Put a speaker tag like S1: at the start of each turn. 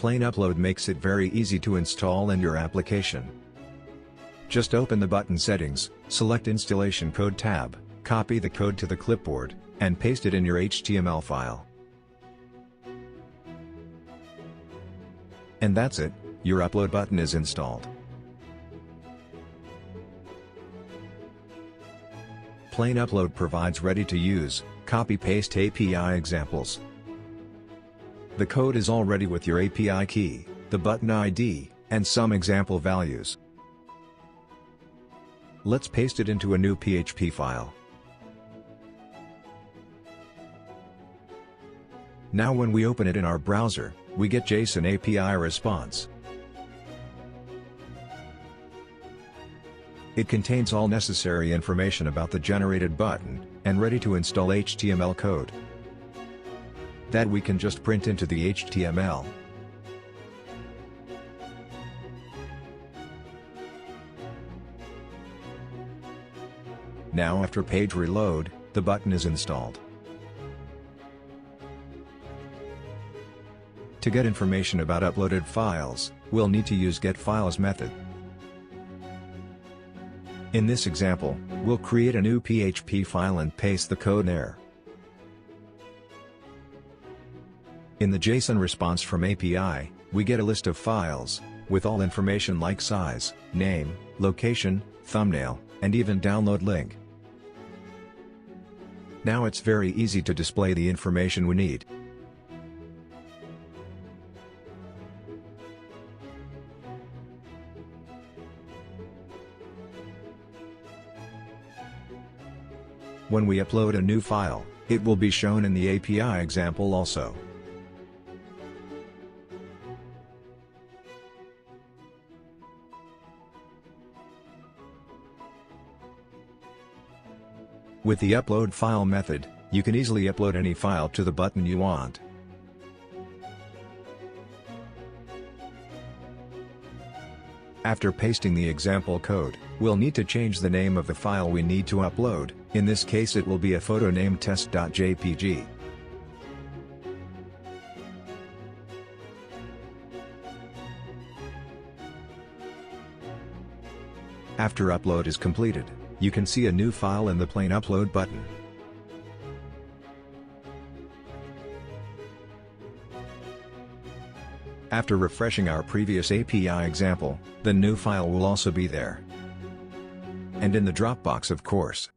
S1: PlaneUpload makes it very easy to install in your application. Just open the button settings, select Installation Code tab, copy the code to the clipboard, and paste it in your HTML file. And that's it, your upload button is installed. PlaneUpload provides ready-to-use, copy-paste API examples. The code is already with your API key, the button ID, and some example values. Let's paste it into a new PHP file. Now when we open it in our browser, we get JSON API response. It contains all necessary information about the generated button, and ready to install HTML code that we can just print into the HTML. Now after page reload, the button is installed. To get information about uploaded files, we'll need to use getFiles method. In this example, we'll create a new PHP file and paste the code there. In the JSON response from API, we get a list of files, with all information like size, name, location, thumbnail, and even download link. Now it's very easy to display the information we need. When we upload a new file, it will be shown in the API example also. With the upload file method, you can easily upload any file to the button you want. After pasting the example code, we'll need to change the name of the file we need to upload. In this case it will be a photo named test.jpg. After upload is completed, you can see a new file in the PlaneUpload button. After refreshing our previous API example, the new file will also be there. And in the Dropbox of course.